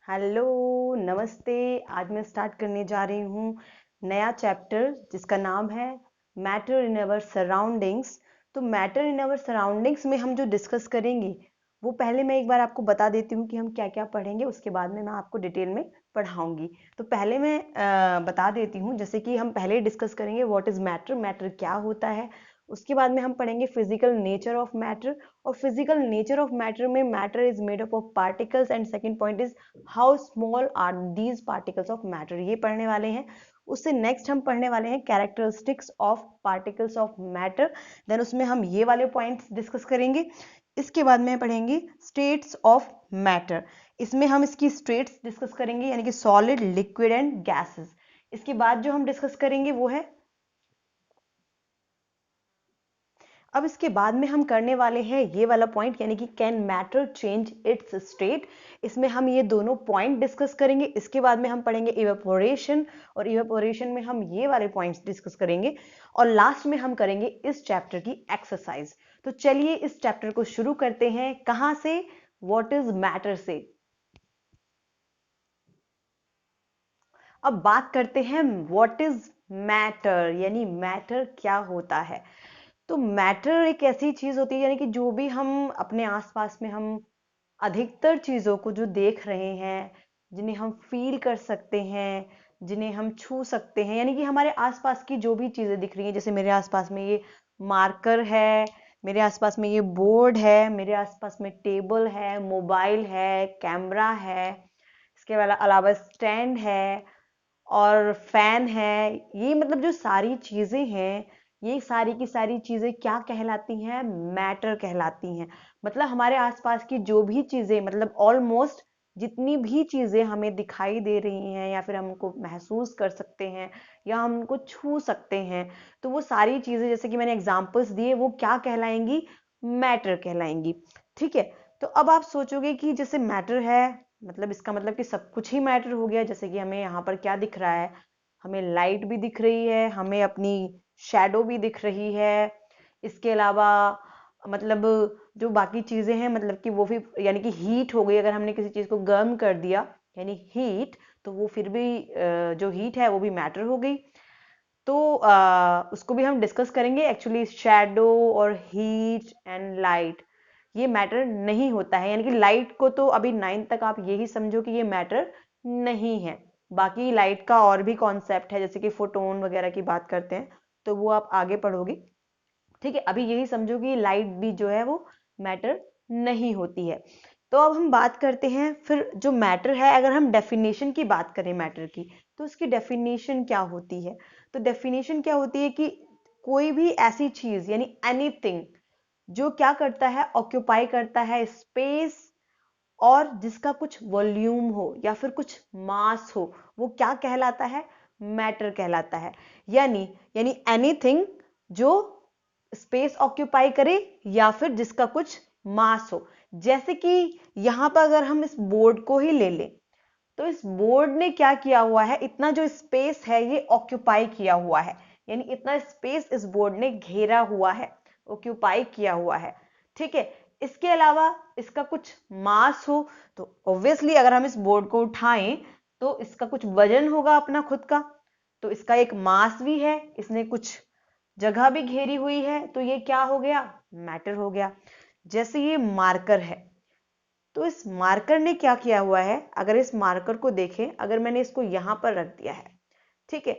Hello, नमस्ते। आज मैं स्टार्ट करने जा रही हूँ नया चैप्टर जिसका नाम है मैटर इन अवर सराउंडिंग्स। तो मैटर इन अवर सराउंडिंग्स में हम जो डिस्कस करेंगे वो पहले मैं एक बार आपको बता देती हूँ कि हम क्या क्या पढ़ेंगे, उसके बाद में मैं आपको डिटेल में पढ़ाऊंगी। तो पहले मैं बता देती हूँ, जैसे कि हम पहले डिस्कस करेंगे व्हाट इज मैटर, मैटर क्या होता है। उसके बाद में हम पढ़ेंगे फिजिकल नेचर ऑफ मैटर, और फिजिकल नेचर ऑफ मैटर में matter is made up of particles, and second point is how small are these particles of matter, ये पढ़ने वाले हैं। उससे नेक्स्ट हम पढ़ने वाले हैं characteristics of particles of matter, then उसमें हम ये वाले पॉइंट्स डिस्कस करेंगे। इसके बाद में पढ़ेंगे स्टेट्स ऑफ मैटर, इसमें हम इसकी स्टेट्स डिस्कस करेंगे, यानी कि सॉलिड, लिक्विड एंड गैसेस। इसके बाद जो हम डिस्कस करेंगे वो है, अब इसके बाद में हम करने वाले हैं ये वाला पॉइंट, यानी कि can matter change it's state. इसमें हम ये दोनों पॉइंट डिस्कस करेंगे। इसके बाद में हम पढ़ेंगे इवेपोरेशन, और इवेपोरेशन में हम ये वाले पॉइंट्स डिस्कस करेंगे, और लास्ट में हम करेंगे इस चैप्टर की एक्सरसाइज। तो चलिए इस चैप्टर को शुरू करते हैं। कहां से? व्हाट इज मैटर से। अब बात करते हैं व्हाट इज मैटर, यानी मैटर क्या होता है। तो मैटर एक ऐसी चीज होती है, यानी कि जो भी हम अपने आसपास में हम अधिकतर चीजों को जो देख रहे हैं, जिन्हें हम फील कर सकते हैं, जिन्हें हम छू सकते हैं, यानी कि हमारे आसपास की जो भी चीजें दिख रही हैं, जैसे मेरे आसपास में ये मार्कर है, मेरे आसपास में ये बोर्ड है, मेरे आसपास में टेबल है, मोबाइल है, कैमरा है, इसके अलावा स्टैंड है और फैन है। ये मतलब जो सारी चीजें हैं, ये सारी की सारी चीजें क्या कहलाती हैं? मैटर कहलाती हैं। मतलब हमारे आसपास की जो भी चीजें, मतलब ऑलमोस्ट जितनी भी चीजें हमें दिखाई दे रही हैं, या फिर हम उनको महसूस कर सकते हैं, या हम उनको छू सकते हैं, तो वो सारी चीजें, जैसे कि मैंने एग्जांपल्स दिए, वो क्या कहलाएंगी? मैटर कहलाएंगी। ठीक है। तो अब आप सोचोगे कि जैसे मैटर है, मतलब इसका मतलब कि सब कुछ ही मैटर हो गया। जैसे कि हमें यहाँ पर क्या दिख रहा है? हमें लाइट भी दिख रही है, हमें अपनी शैडो भी दिख रही है। इसके अलावा मतलब जो बाकी चीजें हैं, मतलब कि वो भी, यानी कि हीट हो गई, अगर हमने किसी चीज को गर्म कर दिया यानी हीट, तो वो फिर भी जो हीट है वो भी मैटर हो गई। तो उसको भी हम डिस्कस करेंगे। एक्चुअली शैडो और हीट एंड लाइट ये मैटर नहीं होता है, यानी कि लाइट को तो अभी 9th तक आप यही समझो कि ये मैटर नहीं है। बाकी लाइट का और भी कॉन्सेप्ट है, जैसे कि फोटोन वगैरह की बात करते हैं, तो वो आप आगे पढ़ोगे। ठीक है, अभी यही समझो कि लाइट भी जो है वो मैटर नहीं होती है। तो अब हम बात करते हैं फिर जो मैटर है, अगर हम डेफिनेशन की बात करें मैटर की, तो उसकी डेफिनेशन क्या होती है? तो डेफिनेशन क्या होती है कि कोई भी ऐसी चीज, यानी एनीथिंग, जो क्या करता है? ऑक्यूपाई करता है स्पेस, और जिसका कुछ वॉल्यूम हो या फिर कुछ मास हो, वो क्या कहलाता है? मैटर कहलाता है। यानी यानी एनीथिंग जो स्पेस ऑक्यूपाई करे, या फिर जिसका कुछ मास हो। जैसे कि यहां पर अगर हम इस बोर्ड को ही ले लें, तो इस बोर्ड ने क्या किया हुआ है? इतना जो स्पेस है ये ऑक्यूपाई किया हुआ है, यानी इतना स्पेस इस बोर्ड ने घेरा हुआ है, ऑक्यूपाई किया हुआ है। ठीक है। इसके अलावा इसका कुछ मास हो, तो ऑब्वियसली अगर हम इस बोर्ड को उठाएं तो इसका कुछ वजन होगा अपना खुद का, तो इसका एक मास भी है, इसने कुछ जगह भी घेरी हुई है, तो ये क्या हो गया? मैटर हो गया। जैसे ये मार्कर है, तो इस मार्कर ने क्या किया हुआ है? अगर इस मार्कर को देखें, अगर मैंने इसको यहां पर रख दिया है, ठीक है,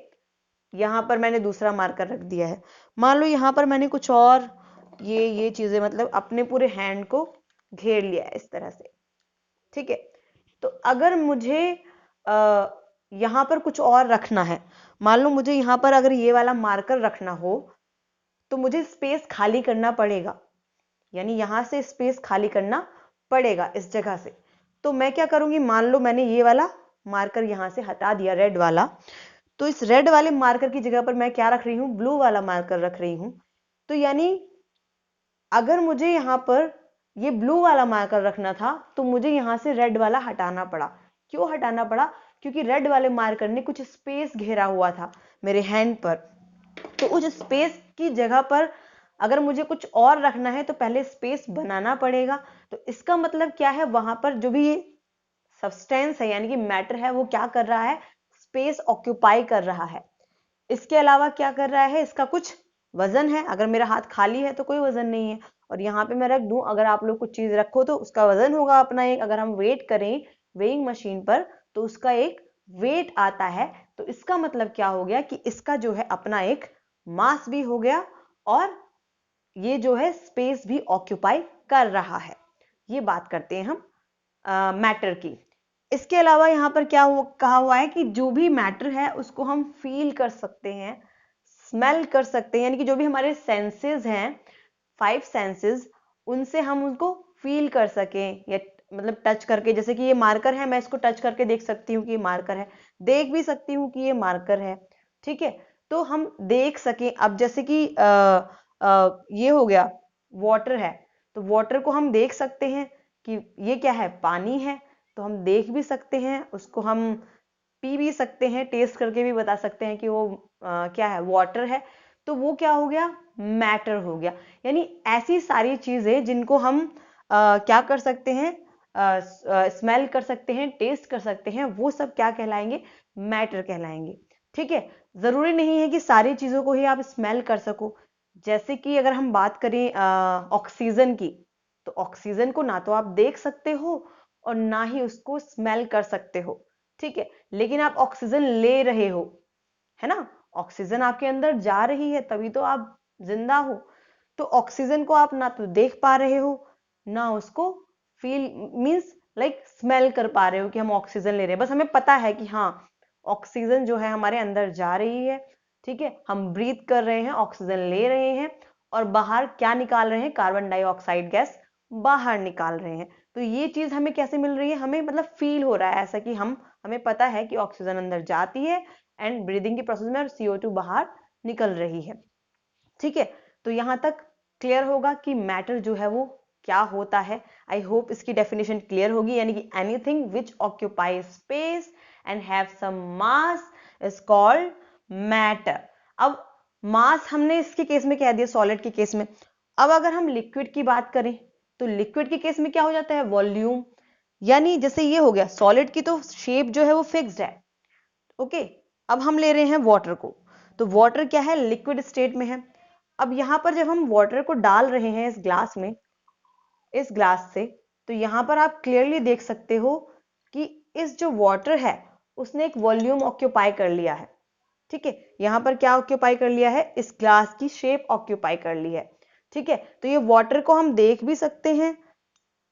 यहां पर मैंने दूसरा मार्कर रख दिया है, मान लो यहां पर मैंने कुछ और ये चीजें, मतलब अपने पूरे हैंड को घेर लिया है इस तरह से। ठीक है। तो अगर मुझे यहां पर कुछ और रखना है, मान लो मुझे यहां पर अगर ये वाला मार्कर रखना हो, तो मुझे स्पेस खाली करना पड़ेगा, यानी यहां से स्पेस खाली करना पड़ेगा इस जगह से। तो मैं क्या करूंगी? मान लो मैंने ये वाला मार्कर यहां से हटा दिया, रेड वाला, तो इस रेड वाले मार्कर की जगह पर मैं क्या रख रही हूं? ब्लू वाला मार्कर रख रही हूं। तो यानी अगर मुझे यहां पर ये ब्लू वाला मार्कर रखना था, तो मुझे यहां से रेड वाला हटाना पड़ा। क्यों हटाना पड़ा? क्योंकि रेड वाले मार्कर ने कुछ स्पेस घेरा हुआ था मेरे हैंड पर, तो उस स्पेस की जगह पर अगर मुझे कुछ और रखना है तो पहले स्पेस बनाना पड़ेगा। तो इसका मतलब क्या है? वहां पर जो भी सब्सटेंस है यानी कि मैटर है वो क्या कर रहा है, स्पेस ऑक्यूपाई कर रहा है। इसके अलावा क्या कर रहा है, इसका कुछ वजन है। अगर मेरा हाथ खाली है तो कोई वजन नहीं है, और यहाँ पे मैं रख दूं, अगर आप लोग कुछ चीज रखो तो उसका वजन होगा अपना एक। अगर हम वेट करें वेइंग मशीन पर तो उसका एक वेट आता है। तो इसका मतलब क्या हो गया कि इसका जो है अपना एक मास भी हो गया, और ये जो है स्पेस भी ऑक्यूपाई कर रहा है। ये बात करते हैं हम मैटर की। इसके अलावा यहाँ पर क्या कहा हुआ है कि जो भी मैटर है उसको हम फील कर सकते हैं, स्मेल कर सकते हैं, यानी कि जो भी हमारे सेंसेस हैं, 5 सेंसेस, उनसे हम उनको फील कर सकें, या मतलब टच करके। जैसे कि ये मार्कर है, मैं इसको टच करके देख सकती हूँ कि ये मार्कर है, देख भी सकती हूँ कि ये मार्कर है। ठीक है, तो हम देख सकें। अब जैसे कि ये हो गया वाटर है, तो वाटर को हम देख सकते हैं कि ये क्या है, पानी है। तो हम देख भी सकते हैं उसको, हम पी भी सकते हैं, टेस्ट करके भी बता सकते हैं कि वो क्या है, वाटर है। तो वो क्या हो गया, मैटर हो गया। यानी ऐसी सारी चीजें जिनको हम क्या कर सकते हैं, स्मेल कर सकते हैं, टेस्ट कर सकते हैं, वो सब क्या कहलाएंगे, मैटर कहलाएंगे। ठीक है, जरूरी नहीं है कि सारी चीजों को ही आप स्मेल कर सको। जैसे कि अगर हम बात करें ऑक्सीजन की, तो ऑक्सीजन को ना तो आप देख सकते हो और ना ही उसको स्मेल कर सकते हो। ठीक है, लेकिन आप ऑक्सीजन ले रहे हो, है ना, ऑक्सीजन आपके अंदर जा रही है तभी तो आप जिंदा हो। तो ऑक्सीजन को आप ना तो देख पा रहे हो, ना उसको फील मींस लाइक स्मेल कर पा रहे हो कि हम ऑक्सीजन ले रहे हैं। बस हमें पता है कि हाँ, ऑक्सीजन जो है हमारे अंदर जा रही है। ठीक है, हम ब्रीथ कर रहे हैं, ऑक्सीजन ले रहे हैं, और बाहर क्या निकाल रहे हैं, कार्बन डाइऑक्साइड गैस बाहर निकाल रहे हैं। तो ये चीज हमें कैसे मिल रही है, हमें मतलब फील हो रहा है ऐसा कि हमें पता है कि ऑक्सीजन अंदर जाती है एंड ब्रीदिंग के प्रोसेस में, और CO2 बाहर निकल रही है। ठीक है, तो यहां तक क्लियर होगा कि मैटर जो है वो क्या होता है। आई होप इसकी डेफिनेशन क्लियर होगी, यानी कि anything which occupy space and have some mass is called matter. अब मास हमने इसके केस में कह दिया, सॉलिड के केस में। अब अगर हम लिक्विड की बात करें तो लिक्विड के केस में क्या हो जाता है, वॉल्यूम। यानी जैसे ये हो गया सॉलिड की, तो शेप जो है वो फिक्स्ड है। ओके, अब हम ले रहे हैं वाटर को, तो वाटर क्या है, लिक्विड स्टेट में है। अब यहां पर जब हम वाटर को डाल रहे हैं इस ग्लास में, इस ग्लास से, तो यहां पर आप क्लियरली देख सकते हो कि इस जो वाटर है उसने एक वॉल्यूम ऑक्यूपाई कर लिया है। ठीक है, यहां पर क्या ऑक्यूपाई कर लिया है, इस ग्लास की शेप ऑक्यूपाई कर ली है। ठीक है, तो ये वाटर को हम देख भी सकते हैं।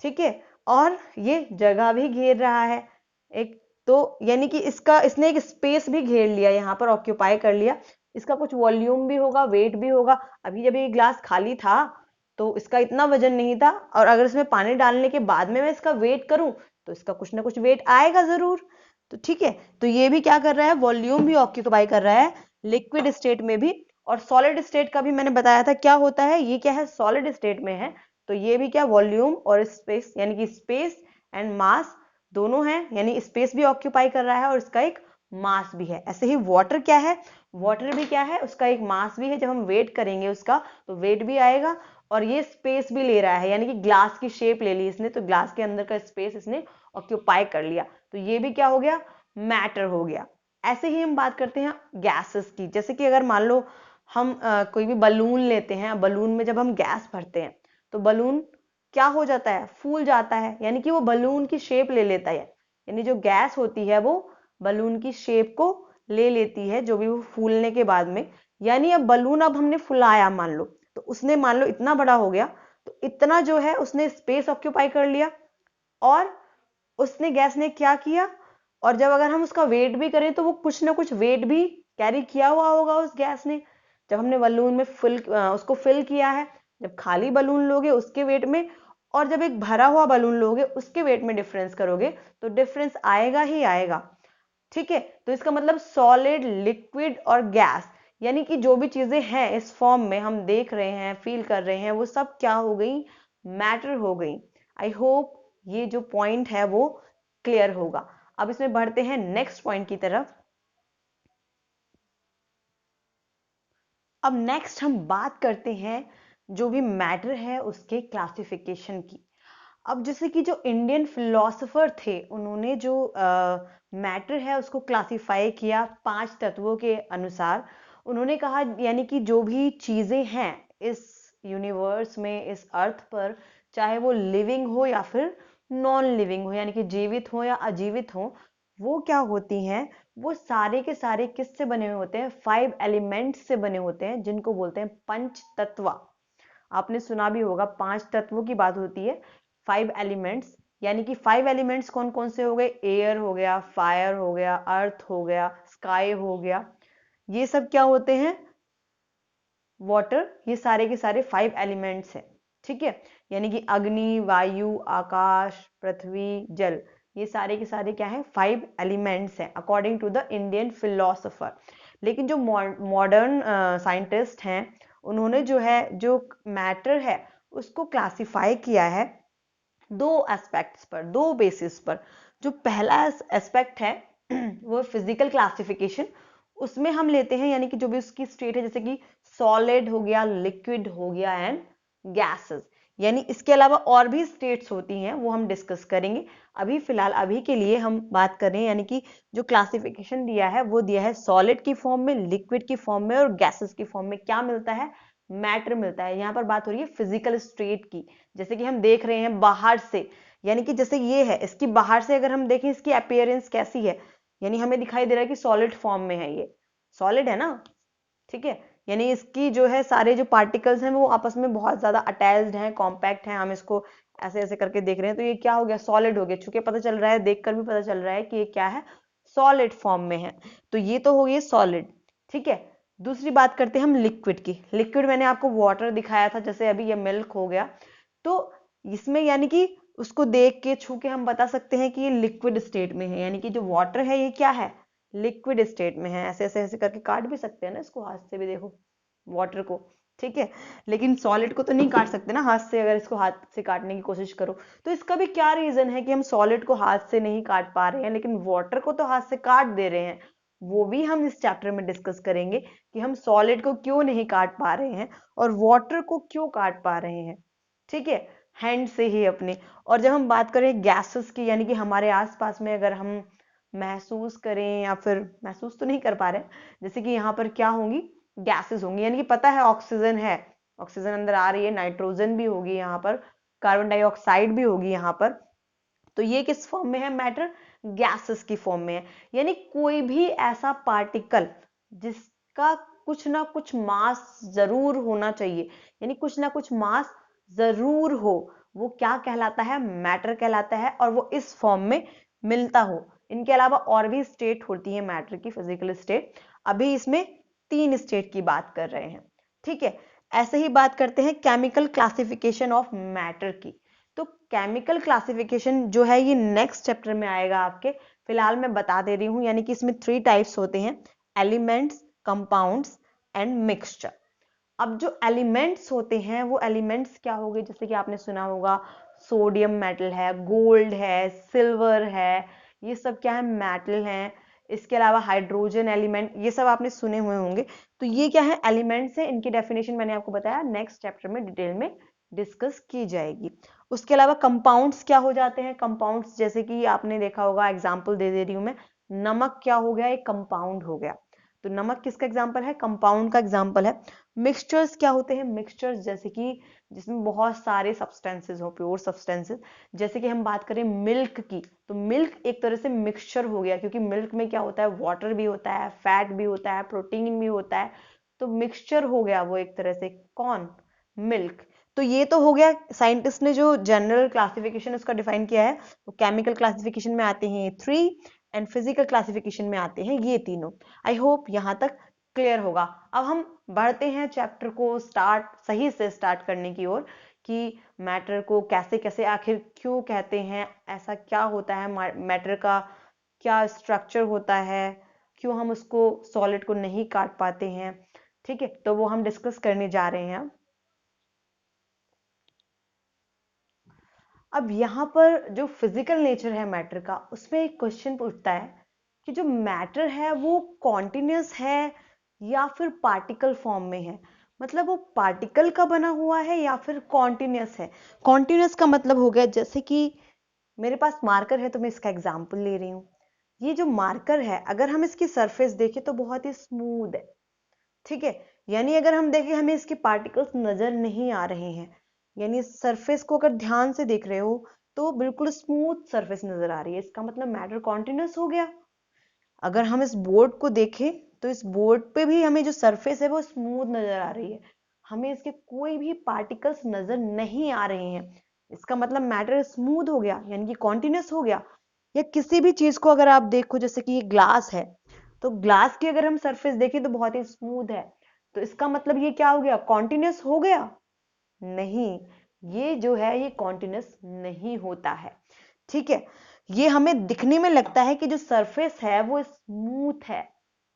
ठीक है, और ये जगह भी घेर रहा है एक, तो यानी कि इसने एक स्पेस भी घेर लिया, यहाँ पर ऑक्यूपाई कर लिया। इसका कुछ वॉल्यूम भी होगा, वेट भी होगा। अभी जब ये ग्लास खाली था तो इसका इतना वजन नहीं था, और अगर इसमें पानी डालने के बाद में मैं इसका वेट करूं तो इसका कुछ ना कुछ वेट आएगा जरूर। तो ठीक है, तो ये भी क्या कर रहा है, वॉल्यूम भी ऑक्यूपाई कर रहा है लिक्विड स्टेट में भी। और सॉलिड स्टेट का भी मैंने बताया था क्या होता है, ये क्या है, सॉलिड स्टेट में है। तो ये भी क्या, वॉल्यूम और स्पेस, यानी कि स्पेस एंड मास दोनों हैं, यानी स्पेस भी ऑक्यूपाई कर रहा है और इसका एक मास भी है। ऐसे ही वाटर क्या है, वाटर भी क्या है, उसका एक मास भी है। जब हम वेट करेंगे उसका तो वेट भी आएगा, और ये स्पेस भी ले रहा है, यानी कि ग्लास की शेप ले ली इसने, तो ग्लास के अंदर का स्पेस इसने ऑक्यूपाई कर लिया। तो ये भी क्या हो गया, मैटर हो गया। ऐसे ही हम बात करते हैं गैसेस की। जैसे कि अगर मान लो हम कोई भी बलून लेते हैं, बलून में जब हम गैस भरते हैं तो बलून क्या हो जाता है, फूल जाता है, यानी कि वो बलून की शेप ले लेता है। यानी जो गैस होती है वो बलून की शेप को ले लेती है, जो भी वो फूलने के बाद में। यानी अब बलून अब हमने फुलाया मान लो, तो उसने मान लो इतना बड़ा हो गया, तो इतना जो है उसने स्पेस ऑक्यूपाई कर लिया, और उसने गैस ने क्या किया, और जब अगर हम उसका वेट भी करें तो वो कुछ ना कुछ वेट भी कैरी किया हुआ होगा उस गैस ने। जब हमने बलून में उसको फिल किया है, जब खाली बलून लोगे उसके वेट में, और जब एक भरा हुआ बलून लोगे उसके वेट में डिफरेंस करोगे तो डिफरेंस आएगा ही आएगा। ठीक है, तो इसका मतलब सॉलिड, लिक्विड और गैस, यानी कि जो भी चीजें हैं इस फॉर्म में हम देख रहे हैं, फील कर रहे हैं, वो सब क्या हो गई, मैटर हो गई। आई होप ये जो पॉइंट है वो क्लियर होगा। अब इसमें बढ़ते हैं नेक्स्ट पॉइंट की तरफ। अब नेक्स्ट हम बात करते हैं जो भी मैटर है उसके क्लासिफिकेशन की। अब जैसे कि जो इंडियन फिलोसोफर थे, उन्होंने जो मैटर है उसको क्लासिफाई किया 5 तत्वों के अनुसार। उन्होंने कहा यानी कि जो भी चीजें हैं इस यूनिवर्स में, इस अर्थ पर, चाहे वो लिविंग हो या फिर नॉन लिविंग हो, यानी कि जीवित हो या अजीवित हो, वो क्या होती हैं, वो सारे के सारे किससे बने हुए होते हैं? 5 एलिमेंट्स से बने होते हैं, जिनको बोलते हैं पंच तत्व। आपने सुना भी होगा, 5 तत्वों की बात होती है, 5 एलिमेंट्स। यानी कि 5 एलिमेंट्स कौन कौन से हो गए? एयर हो गया, फायर हो गया, अर्थ हो गया, स्काई हो गया, ये सब क्या होते हैं? वाटर। ये सारे के सारे 5 एलिमेंट्स हैं, ठीक है। यानी कि अग्नि, वायु, आकाश, पृथ्वी, जल, ये सारे के सारे क्या है? 5 एलिमेंट्स हैं according to the Indian philosopher. लेकिन जो मॉडर्न साइंटिस्ट हैं, उन्होंने जो है, जो मैटर है उसको क्लासिफाई किया है 2 एस्पेक्ट्स पर, 2 बेसिस पर। जो पहला एस्पेक्ट है वो फिजिकल क्लासिफिकेशन। उसमें हम लेते हैं यानी कि जो भी उसकी स्टेट है, जैसे कि सॉलिड हो गया, लिक्विड हो गया एंड गैसेस। यानी इसके अलावा और भी स्टेट्स होती हैं, वो हम डिस्कस करेंगे। अभी फिलहाल, अभी के लिए हम बात कर रहे हैं, यानी कि जो क्लासिफिकेशन दिया है वो दिया है सॉलिड की फॉर्म में, लिक्विड की फॉर्म में और गैसेस की फॉर्म में। क्या मिलता है? मैटर मिलता है। यहाँ पर बात हो रही है फिजिकल स्टेट की। जैसे कि हम देख रहे हैं बाहर से, यानी कि जैसे ये है, इसकी बाहर से अगर हम देखें इसकी अपीयरेंस कैसी है, यानी हमें दिखाई दे रहा है कि सॉलिड फॉर्म में है, ये सॉलिड है ना, ठीक है। यानी इसकी जो है सारे जो पार्टिकल्स हैं वो आपस में बहुत ज्यादा अटैच्ड हैं, कॉम्पैक्ट हैं। हम इसको ऐसे ऐसे करके देख रहे हैं तो ये क्या हो गया? सॉलिड हो गया। चूंकि पता चल रहा है, देखकर भी पता चल रहा है कि ये क्या है? सॉलिड फॉर्म में है। तो ये तो हो गई सॉलिड, ठीक है। दूसरी बात करते हैं हम लिक्विड की। लिक्विड मैंने आपको वाटर दिखाया था, जैसे अभी ये मिल्क हो गया। तो इसमें यानी कि उसको देख के, छू के हम बता सकते हैं कि ये लिक्विड स्टेट में है। यानी कि जो वाटर है ये क्या है? लिक्विड स्टेट में है। ऐसे ऐसे ऐसे करके काट भी सकते हैं ना इसको, हाथ से भी, देखो वाटर को, ठीक है। लेकिन सॉलिड को तो नहीं काट सकते ना हाथ से, अगर इसको हाथ से काटने की कोशिश करो तो। इसका भी क्या रीजन है कि हम सॉलिड को हाथ से नहीं काट पा रहे हैं, लेकिन वाटर को तो हाथ से काट दे रहे हैं? वो भी हम इस चैप्टर में डिस्कस करेंगे कि हम सॉलिड को क्यों नहीं काट पा रहे हैं और वाटर को क्यों काट पा रहे हैं, ठीक है, हैंड से ही अपने। और जब हम बात करें गैसेस की, यानी कि हमारे आसपास में अगर हम महसूस करें या फिर महसूस तो नहीं कर पा रहे, जैसे कि यहाँ पर क्या होंगी? गैसेस होंगी। यानी कि पता है ऑक्सीजन है, ऑक्सीजन अंदर आ रही है, नाइट्रोजन भी होगी यहाँ पर, कार्बन डाइऑक्साइड भी होगी यहाँ पर। तो ये किस फॉर्म में है? मैटर गैसेस की फॉर्म में है। यानी कोई भी ऐसा पार्टिकल जिसका कुछ ना कुछ मास जरूर होना चाहिए, यानी कुछ ना कुछ मास जरूर हो, वो क्या कहलाता है? मैटर कहलाता है। और वो इस फॉर्म में मिलता हो। इनके अलावा और भी स्टेट होती है मैटर की, फिजिकल स्टेट। अभी इसमें 3 स्टेट की बात कर रहे हैं, ठीक है। ऐसे ही बात करते हैं केमिकल क्लासिफिकेशन ऑफ मैटर की। तो केमिकल क्लासिफिकेशन जो है ये नेक्स्ट चैप्टर में आएगा आपके। फिलहाल मैं बता दे रही हूँ, यानी कि इसमें 3 टाइप्स होते हैं, एलिमेंट्स, कंपाउंड्स एंड मिक्सचर। अब जो एलिमेंट्स होते हैं वो एलिमेंट्स क्या हो गए? जैसे कि आपने सुना होगा सोडियम मेटल है, गोल्ड है, सिल्वर है, ये सब क्या है? मेटल हैं। इसके अलावा हाइड्रोजन एलिमेंट, ये सब आपने सुने हुए होंगे। तो ये क्या है? एलिमेंट्स है। इनकी डेफिनेशन मैंने आपको बताया, नेक्स्ट चैप्टर में डिटेल में डिस्कस की जाएगी। उसके अलावा कंपाउंड्स क्या हो जाते हैं? कंपाउंड्स जैसे कि आपने देखा होगा, एग्जाम्पल दे रही हूं मैं, नमक क्या हो गया? एक कंपाउंड हो गया। तो नमक किसका एग्जाम्पल है? कंपाउंड का एग्जाम्पल है। मिक्सचर्स क्या होते हैं? मिक्सचर्स जैसे कि जिसमें बहुत सारे सब्सटेंसेस हो, प्योर सब्सटेंसेस। जैसे कि हम बात करें मिल्क की, तो मिल्क एक तरह से मिक्सचर हो गया, क्योंकि मिल्क में क्या होता है? वाटर भी होता है, फैट भी होता है, प्रोटीन भी होता है। तो मिक्सचर हो गया वो एक तरह से। कौन? मिल्क। तो ये तो हो गया, साइंटिस्ट ने जो जनरल क्लासिफिकेशन उसका डिफाइन किया है। तो केमिकल क्लासिफिकेशन में आते हैं ये 3 एंड फिजिकल क्लासिफिकेशन में आते हैं ये तीनों। आई होप यहां तक क्लियर होगा। अब हम बढ़ते हैं चैप्टर को सही से स्टार्ट करने की ओर, कि मैटर को कैसे कैसे, आखिर क्यों कहते हैं, ऐसा क्या होता है मैटर का, क्या स्ट्रक्चर होता है, क्यों हम उसको सॉलिड को नहीं काट पाते हैं, ठीक है। तो वो हम डिस्कस करने जा रहे हैं। अब यहाँ पर जो फिजिकल नेचर है मैटर का, उसमें एक क्वेश्चन पूछता है कि जो मैटर है वो कॉन्टिन्यूस है या फिर पार्टिकल फॉर्म में है। मतलब वो पार्टिकल का बना हुआ है या फिर कॉन्टिन्यूस है। कॉन्टिन्यूस का मतलब हो गया जैसे कि मेरे पास मार्कर है तो मैं इसका एग्जाम्पल ले रही हूँ। ये जो मार्कर है अगर हम इसकी सरफेस देखें तो बहुत ही स्मूथ है, ठीक है। यानी अगर हम देखें हमें इसके पार्टिकल्स नजर नहीं आ रहे हैं, यानी सरफेस को अगर ध्यान से देख रहे हो तो बिल्कुल स्मूथ सरफेस नजर आ रही है, इसका मतलब मैटर कॉन्टिन्यूस हो गया। अगर हम इस बोर्ड को देखें तो इस बोर्ड पे भी हमें जो सरफेस है वो स्मूथ नजर आ रही है, हमें इसके कोई भी पार्टिकल्स नजर नहीं आ रहे हैं, इसका मतलब मैटर स्मूथ हो गया यानी कि कॉन्टिन्यूस हो गया। या किसी भी चीज को अगर आप देखो जैसे कि ये ग्लास है, तो ग्लास की अगर हम सरफेस देखें तो बहुत ही स्मूथ है, तो इसका मतलब ये क्या हो गया, कॉन्टिन्यूस हो गया? नहीं, ये जो है ये कॉन्टिन्यूस नहीं होता है, ठीक है। ये हमें दिखने में लगता है कि जो सरफेस है वो स्मूथ है,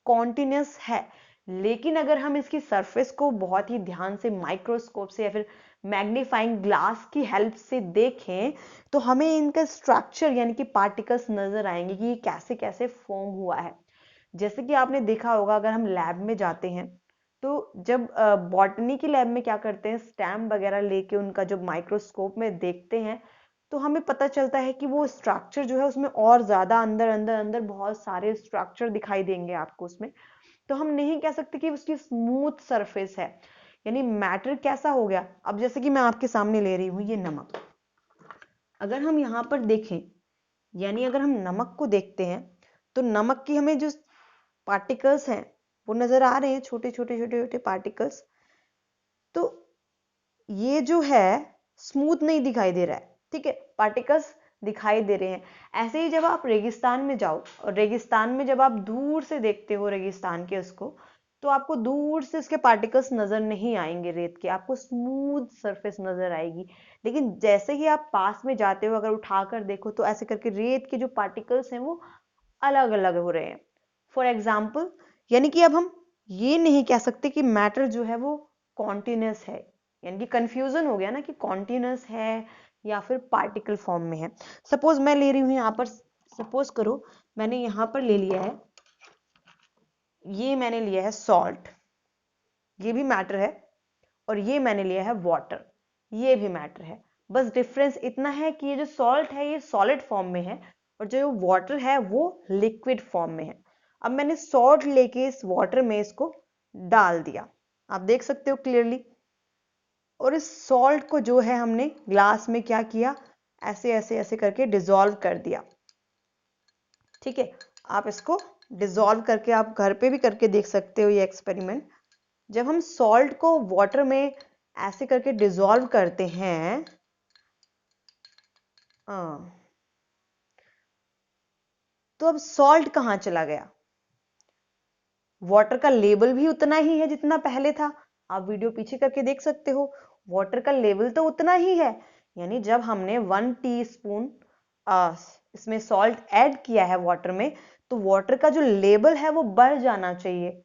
कॉन्टिन्यूस है, लेकिन अगर हम इसकी सरफेस को बहुत ही ध्यान से माइक्रोस्कोप से या फिर मैग्नीफाइंग ग्लास की हेल्प से देखें तो हमें इनका स्ट्रक्चर यानी कि पार्टिकल्स नजर आएंगे कि ये कैसे कैसे फॉर्म हुआ है। जैसे कि आपने देखा होगा अगर हम लैब में जाते हैं तो जब बॉटनी की लैब में क्या करते हैं, स्टैम्प वगैरह लेके उनका जब माइक्रोस्कोप में देखते हैं तो हमें पता चलता है कि वो स्ट्रक्चर जो है उसमें और ज्यादा अंदर अंदर अंदर बहुत सारे स्ट्रक्चर दिखाई देंगे आपको उसमें। तो हम नहीं कह सकते कि उसकी स्मूथ सरफेस है, यानी मैटर कैसा हो गया। अब जैसे कि मैं आपके सामने ले रही हूँ ये नमक, अगर हम यहाँ पर देखें यानी अगर हम नमक को देखते हैं तो नमक की हमें जो पार्टिकल्स हैं वो नजर आ रहे हैं, छोटे छोटे छोटे छोटे पार्टिकल्स। तो ये जो है स्मूथ नहीं दिखाई दे रहा है, ठीक है, पार्टिकल्स दिखाई दे रहे हैं। ऐसे ही जब आप रेगिस्तान में जाओ और रेगिस्तान में जब आप दूर से देखते हो रेगिस्तान के उसको, तो आपको दूर से उसके पार्टिकल्स नजर नहीं आएंगे, रेत के आपको स्मूथ सरफेस नजर आएगी। लेकिन जैसे ही आप पास में जाते हो अगर उठाकर देखो तो ऐसे करके रेत के जो पार्टिकल्स हैं वो अलग अलग हो रहे हैं। फॉर एग्जाम्पल, यानी कि अब हम ये नहीं कह सकते कि मैटर जो है वो कॉन्टिन्यूस है, यानी कि कंफ्यूजन हो गया ना कि कॉन्टिन्यूस है या फिर पार्टिकल फॉर्म में है। सपोज मैं ले रही हूँ यहाँ पर, सपोज करो मैंने यहाँ पर ले लिया है, ये मैंने लिया है सॉल्ट, ये भी मैटर है, और ये मैंने लिया है वाटर, ये भी मैटर है। बस डिफरेंस इतना है कि ये जो सॉल्ट है ये सॉलिड फॉर्म में है और जो वाटर है वो लिक्विड फॉर्म में है। अब मैंने सॉल्ट लेके इस वाटर में इसको डाल दिया, आप देख सकते हो क्लियरली। और इस सॉल्ट को जो है हमने ग्लास में क्या किया, ऐसे ऐसे ऐसे करके डिसॉल्व कर दिया, ठीक है। आप इसको डिसॉल्व करके आप घर पे भी करके देख सकते हो ये एक्सपेरिमेंट। जब हम सॉल्ट को वाटर में ऐसे करके डिसॉल्व करते हैं तो अब सॉल्ट कहाँ चला गया, वाटर का लेवल भी उतना ही है जितना पहले था, आप वीडियो पीछे करके देख सकते हो, वाटर का लेवल तो उतना ही है। यानी जब हमने 1 टीस्पून इसमें सॉल्ट ऐड किया है वाटर में तो वाटर का जो लेवल है वो बढ़ जाना चाहिए,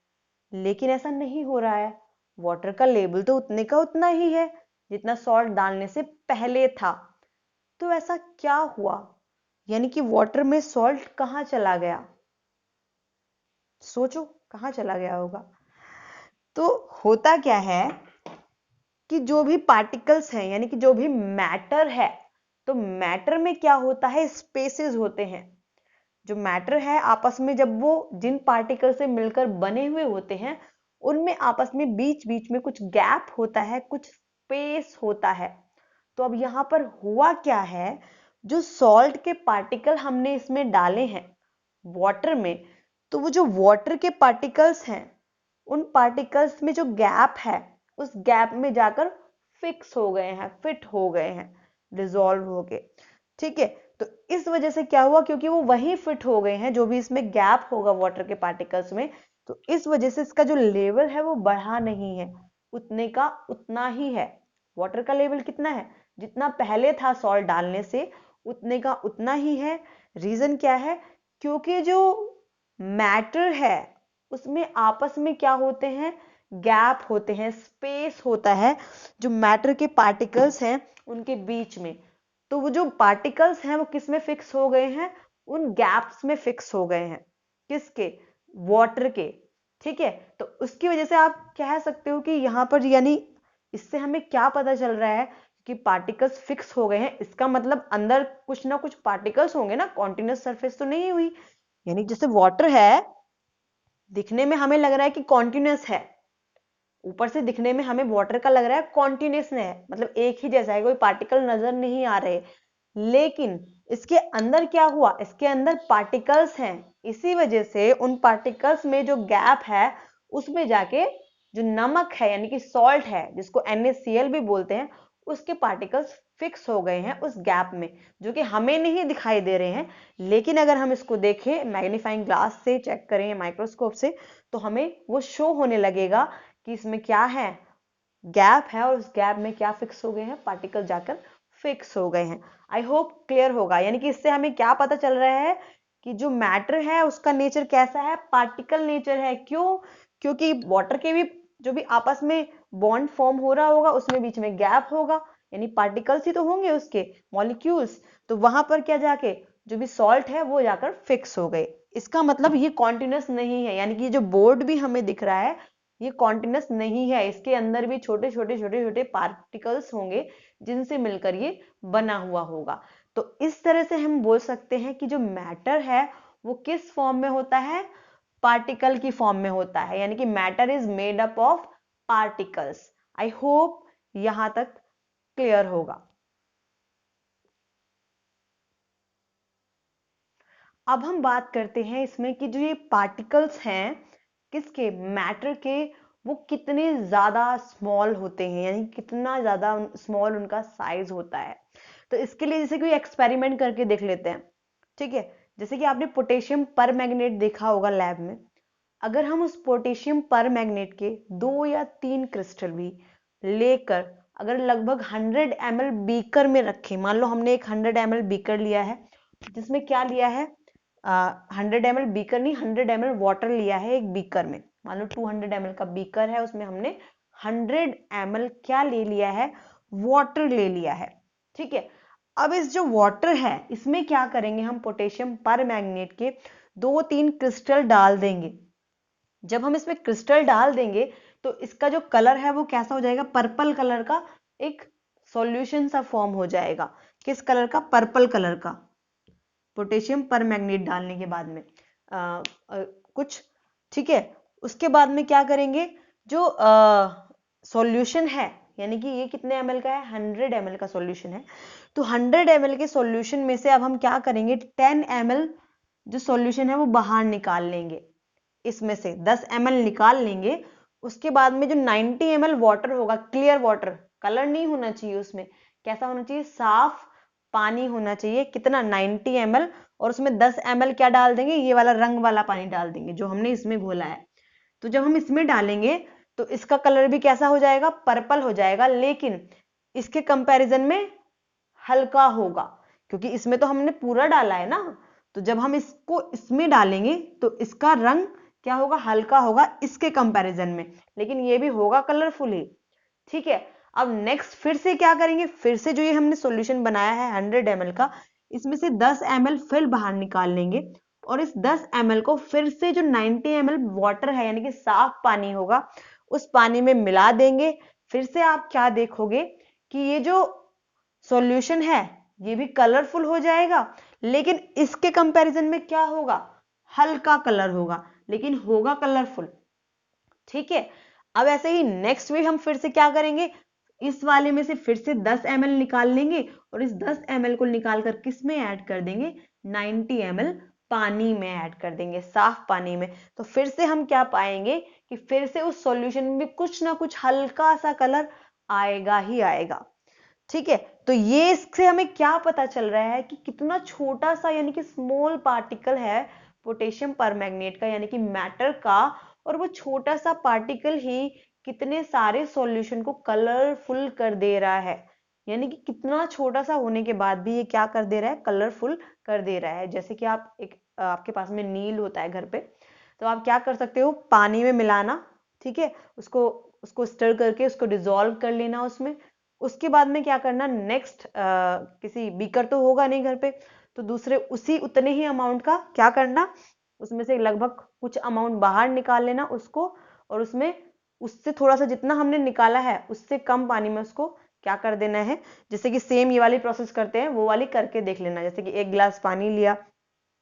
लेकिन ऐसा नहीं हो रहा है, वाटर का लेवल तो उतने का उतना ही है जितना सॉल्ट डालने से पहले था। तो ऐसा क्या हुआ, यानी कि वाटर में सॉल्ट कहाँ चला गया, सोचो कहाँ चला गया होगा। तो होता क्या है कि जो भी पार्टिकल्स हैं यानी कि जो भी मैटर है, तो मैटर में क्या होता है, स्पेसेस होते हैं। जो मैटर है आपस में जब वो जिन पार्टिकल से मिलकर बने हुए होते हैं उनमें आपस में बीच बीच में कुछ गैप होता है, कुछ स्पेस होता है। तो अब यहां पर हुआ क्या है, जो सॉल्ट के पार्टिकल हमने इसमें डाले हैं वाटर में, तो वो जो वाटर के पार्टिकल्स हैं उन पार्टिकल्स में जो गैप है उस गैप में जाकर फिक्स हो गए हैं, फिट हो गए हैं, डिसॉल्व हो गए, ठीक है। तो इस वजह से क्या हुआ, क्योंकि वो वहीं फिट हो गए हैं जो भी इसमें गैप होगा वाटर के पार्टिकल्स में, तो इस वजह से इसका जो लेवल है वो बढ़ा नहीं है, उतने का उतना ही है। वाटर का लेवल कितना है, जितना पहले था सॉल्ट डालने से उतने का उतना ही है। रीजन क्या है, क्योंकि जो मैटर है उसमें आपस में क्या होते हैं, गैप होते हैं, स्पेस होता है जो मैटर के पार्टिकल्स हैं उनके बीच में। तो वो जो पार्टिकल्स हैं वो किस में फिक्स हो गए हैं, उन गैप्स में फिक्स हो गए हैं, किसके, वाटर के। ठीक है, तो उसकी वजह से आप कह सकते हो कि यहाँ पर यानी इससे हमें क्या पता चल रहा है कि पार्टिकल्स फिक्स हो गए हैं, इसका मतलब अंदर कुछ ना कुछ पार्टिकल्स होंगे ना, कॉन्टिन्यूस सरफेस तो नहीं हुई। यानी जैसे वाटर है, दिखने में हमें लग रहा है कि कॉन्टिन्यूस है, ऊपर से दिखने में हमें वाटर का लग रहा है कॉन्टिन्यूस है, मतलब एक ही जैसा है, कोई पार्टिकल नजर नहीं आ रहे, लेकिन इसके अंदर क्या हुआ, इसके अंदर पार्टिकल्स हैं, इसी वजह से उन पार्टिकल्स में जो गैप है उसमें जाके जो नमक है यानी कि सॉल्ट है, जिसको NaCl भी बोलते हैं, उसके पार्टिकल्स फिक्स हो गए हैं उस गैप में, जो कि हमें नहीं दिखाई दे रहे हैं, लेकिन अगर हम इसको देखें मैग्नीफाइंग ग्लास से, चेक करें माइक्रोस्कोप से, तो हमें वो शो होने लगेगा कि इसमें क्या है, गैप है, और उस गैप में क्या फिक्स हो गए हैं, पार्टिकल जाकर फिक्स हो गए हैं। आई होप क्लियर होगा। यानी कि इससे हमें क्या पता चल रहा है कि जो मैटर है उसका नेचर कैसा है, पार्टिकल नेचर है। क्यों? क्योंकि वाटर के भी जो भी आपस में बॉन्ड फॉर्म हो रहा होगा उसमें बीच में गैप होगा, यानी पार्टिकल्स ही तो होंगे उसके, मॉलिक्यूल्स, तो वहां पर क्या जाके जो भी सॉल्ट है वो जाकर फिक्स हो गए। इसका मतलब ये कॉन्टिन्यूस नहीं है, यानी कि जो बोर्ड भी हमें दिख रहा है ये कॉन्टिन्यूस नहीं है, इसके अंदर भी छोटे छोटे छोटे छोटे पार्टिकल्स होंगे जिनसे मिलकर ये बना हुआ होगा। तो इस तरह से हम बोल सकते हैं कि जो मैटर है वो किस फॉर्म में होता है, पार्टिकल की फॉर्म में होता है, यानी कि matter is made up of particles. I hope यहां तक क्लियर होगा। अब हम बात करते हैं इसमें कि जो ये पार्टिकल्स हैं किसके, मैटर के, वो कितने ज्यादा स्मॉल होते हैं, यानी कितना ज्यादा स्मॉल उनका साइज होता है। तो इसके लिए जैसे कोई एक्सपेरिमेंट करके देख लेते हैं। ठीक है, जैसे कि आपने पोटेशियम पर मैग्नेट देखा होगा लैब में, अगर हम उस पोटेशियम पर मैग्नेट के 2 या 3 क्रिस्टल भी लेकर अगर लगभग 100 ml बीकर में रखें, मान लो हमने एक 100 ml बीकर लिया है, जिसमें क्या लिया है, 100 ml बीकर नहीं, 100 ml वाटर लिया है एक बीकर में, मान लो 200 ml का बीकर है, उसमें हमने 100 ml क्या ले लिया है, वाटर ले लिया है। ठीक है, अब इस जो वाटर है इसमें क्या करेंगे हम, पोटेशियम पर मैग्नेट के 2-3 क्रिस्टल डाल देंगे। जब हम इसमें क्रिस्टल डाल देंगे तो इसका जो कलर है वो कैसा हो जाएगा, पर्पल कलर का एक सॉल्यूशन सा फॉर्म हो जाएगा। किस कलर का, पर्पल कलर का, पोटेशियम पर मैग्नेट डालने के बाद में कुछ। ठीक है, उसके बाद में क्या करेंगे, जो सॉल्यूशन है, यानी कि ये कितने ml का है, 100 ml का सॉल्यूशन है, तो 100 ml के सॉल्यूशन में से अब हम क्या करेंगे, 10 ml जो सॉल्यूशन है वो बाहर निकाल लेंगे, इसमें से 10 ml निकाल लेंगे। उसके बाद में जो 90 ml वाटर होगा, क्लियर वाटर, कलर नहीं होना चाहिए उसमें, कैसा होना चाहिए, साफ पानी होना चाहिए, कितना, 90 ml, और उसमें 10 ml क्या डाल देंगे, ये वाला रंग वाला पानी डाल देंगे जो हमने इसमें घोला है। तो जब हम इसमें डालेंगे तो इसका कलर भी कैसा हो जाएगा, पर्पल हो जाएगा, लेकिन इसके कंपैरिजन में हल्का होगा, क्योंकि इसमें तो हमने पूरा डाला है ना। तो जब हम इसको इसमें डालेंगे तो इसका रंग क्या होगा, हल्का होगा इसके कंपैरिजन में, लेकिन ये भी होगा कलरफुल ही। ठीक है, अब नेक्स्ट फिर से क्या करेंगे, फिर से जो ये हमने सॉल्यूशन बनाया है 100 ml का, इसमें से 10 ml फिर बाहर निकाल लेंगे, और इस 10 ml को फिर से जो 90 ml वाटर है यानी कि साफ पानी होगा उस पानी में मिला देंगे। फिर से आप क्या देखोगे कि ये जो सॉल्यूशन है ये भी कलरफुल हो जाएगा, लेकिन इसके कंपैरिजन में क्या होगा, हल्का कलर होगा, लेकिन होगा कलरफुल। ठीक है, अब ऐसे ही नेक्स्ट वीक हम फिर से क्या करेंगे, इस वाले में से फिर से 10 ml निकाल लेंगे, और इस 10 ml को निकाल कर किस में ऐड कर देंगे, 90 ml पानी में ऐड कर देंगे, साफ पानी में। तो फिर से हम क्या पाएंगे कि फिर से उस सॉल्यूशन में कुछ ना कुछ हल्का सा कलर आएगा ही आएगा। ठीक है, तो ये इससे हमें क्या पता चल रहा है कि कितना छोटा सा यानी कि स्मॉल पार्टिकल है पोटेशियम परमैंगनेट का, यानी कि मैटर का, और वो छोटा सा पार्टिकल ही कितने सारे सॉल्यूशन को कलरफुल कर दे रहा है। यानी कि कितना छोटा सा होने के बाद भी ये क्या कर दे रहा है, कलरफुल कर दे रहा है। जैसे कि आप एक आपके पास में नील होता है घर पे, तो आप क्या कर सकते हो, पानी में मिलाना, ठीक है, उसको उसको स्टर करके उसको डिजोल्व कर लेना उसमें। उसके बाद में क्या करना, नेक्स्ट किसी बीकर तो होगा नहीं घर पे, तो दूसरे उसी उतने ही अमाउंट का क्या करना, उसमें से लगभग कुछ अमाउंट बाहर निकाल लेना उसको, और उसमें उससे थोड़ा सा जितना हमने निकाला है उससे कम पानी में उसको क्या कर देना है, जैसे कि सेम ये वाली प्रोसेस करते हैं वो वाली करके देख लेना। जैसे कि 1 गिलास पानी लिया,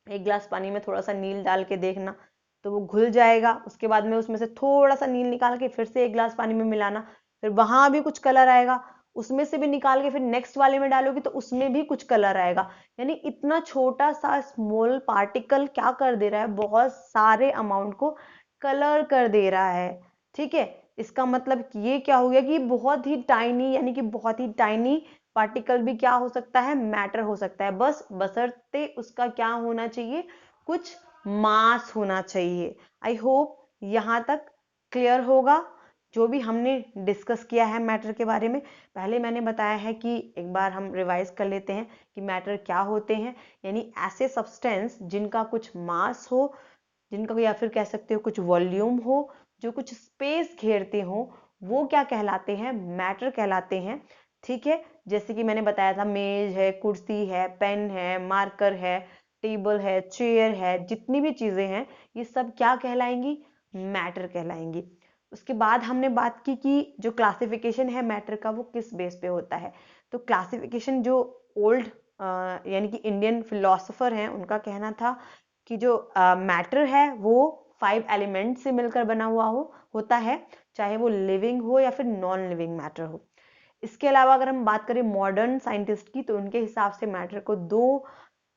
1 गिलास पानी में थोड़ा सा नील डाल के देखना, तो वो घुल जाएगा। उसके बाद में उसमें से थोड़ा सा नील निकाल के फिर से 1 गिलास पानी में मिलाना, फिर वहां भी कुछ कलर आएगा, उसमें से भी निकाल के फिर नेक्स्ट वाले में डालोगी तो उसमें भी कुछ कलर आएगा। यानी इतना छोटा सा स्मॉल पार्टिकल क्या कर दे रहा है, बहुत सारे अमाउंट को कलर कर दे रहा है। ठीक है, इसका मतलब ये क्या हो गया कि बहुत ही टाइनी, यानी कि बहुत ही टाइनी पार्टिकल भी क्या हो सकता है, मैटर हो सकता है, बस बशर्ते उसका क्या होना चाहिए, कुछ मास होना चाहिए। आई होप यहां तक क्लियर होगा जो भी हमने डिस्कस किया है मैटर के बारे में। पहले मैंने बताया है कि एक बार हम रिवाइज कर लेते हैं कि मैटर क्या होते हैं, यानी ऐसे सब्सटेंस जिनका कुछ मास हो, जिनका या फिर कह सकते हो कुछ वॉल्यूम हो, जो कुछ स्पेस घेरते हो, वो क्या कहलाते हैं, मैटर कहलाते हैं। ठीक है, जैसे कि मैंने बताया था मेज है, कुर्सी है, पेन है, मार्कर है, टेबल है, चेयर है, जितनी भी चीजें हैं ये सब क्या कहलाएंगी, मैटर कहलाएंगी। उसके बाद हमने बात की कि जो क्लासिफिकेशन है मैटर का वो किस बेस पे होता है। तो क्लासिफिकेशन जो ओल्ड यानी कि इंडियन फिलोसोफर हैं उनका कहना था कि जो मैटर है वो 5 एलिमेंट से मिलकर बना हुआ होता है, चाहे वो लिविंग हो या फिर नॉन लिविंग मैटर हो। इसके अलावा अगर हम बात करें मॉडर्न साइंटिस्ट की, तो उनके हिसाब से मैटर को 2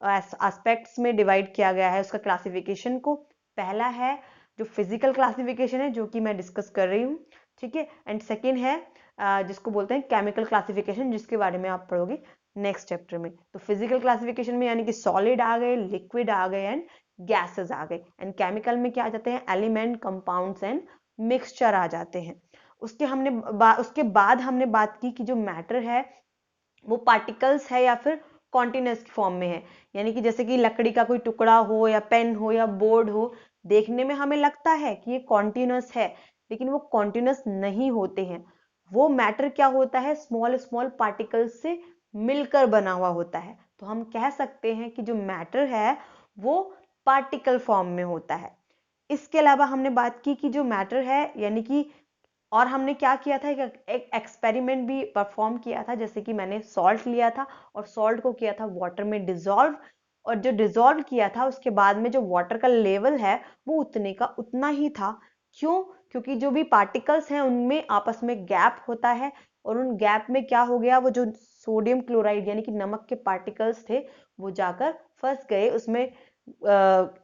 एस्पेक्ट्स में डिवाइड किया गया है उसका क्लासिफिकेशन को। पहला है जो फिजिकल क्लासिफिकेशन है, जो कि मैं डिस्कस कर रही हूँ। ठीक है, एंड सेकेंड है जिसको बोलते हैं केमिकल क्लासिफिकेशन, जिसके बारे में आप पढ़ोगे नेक्स्ट चैप्टर में। तो फिजिकल क्लासिफिकेशन में यानी कि सॉलिड आ गए, लिक्विड आ गए एंड गैसेस आ गए, एंड केमिकल में क्या आ जाते हैं, एलिमेंट, कंपाउंड्स एंड मिक्सचर आ जाते हैं। उसके बाद हमने बात की कि जो मैटर है वो पार्टिकल्स है या फिर कॉन्टिन्यूस फॉर्म में है, यानी कि जैसे कि लकड़ी का कोई टुकड़ा हो या पेन हो या बोर्ड हो, देखने में हमें लगता है कि ये कॉन्टिन्यूस है, लेकिन वो कॉन्टिन्यूस नहीं होते हैं। वो मैटर क्या होता है, स्मॉल स्मॉल पार्टिकल्स से मिलकर बना हुआ होता है। तो हम कह सकते हैं कि जो मैटर है वो पार्टिकल फॉर्म में होता है। इसके अलावा हमने बात की कि जो मैटर है यानी कि, और हमने क्या किया था, एक एक्सपेरिमेंट भी परफॉर्म किया था। जैसे कि मैंने सॉल्ट लिया था और सॉल्ट को किया था वाटर में डिजॉल्व, और जो डिजॉल्व किया था उसके बाद में जो वाटर का लेवल है वो उतने का उतना ही था। क्यों? क्योंकि जो भी पार्टिकल्स हैं उनमें आपस में गैप होता है, और उन गैप में क्या हो गया, वो जो सोडियम क्लोराइड यानी कि नमक के पार्टिकल्स थे वो जाकर फंस गए उसमें।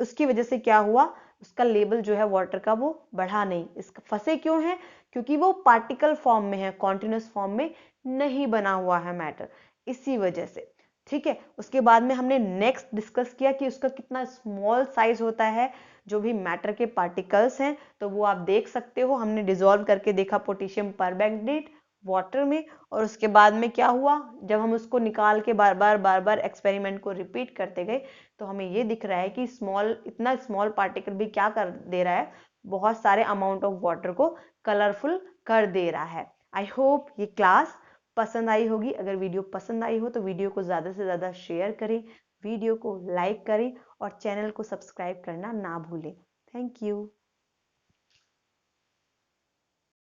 उसकी वजह से क्या हुआ, उसका लेवल जो है वाटर का वो बढ़ा नहीं। इसका फंसे क्यों है, क्योंकि वो पार्टिकल फॉर्म में है, कॉन्टिन्यूस फॉर्म में नहीं बना हुआ है मैटर, इसी वजह से। ठीक है, उसके बाद में हमने नेक्स्ट डिस्कस किया कि उसका कितना स्मॉल साइज होता है जो भी मैटर के पार्टिकल्स हैं। तो वो आप देख सकते हो, हमने डिसॉल्व करके देखा पोटेशियम परमैंगनेट वाटर में, और उसके बाद में क्या हुआ, जब हम उसको निकाल के बार बार एक्सपेरिमेंट को रिपीट करते गए तो हमें ये दिख रहा है कि इतना स्मॉल पार्टिकल भी क्या कर दे रहा है, बहुत सारे अमाउंट ऑफ वाटर को कलरफुल कर दे रहा है। आई होप ये क्लास पसंद आई होगी। अगर वीडियो पसंद आई हो तो वीडियो को ज़्यादा से ज़्यादा शेयर करें, वीडियो को लाइक करें और चैनल को सब्सक्राइब करना ना भूलें। Thank you.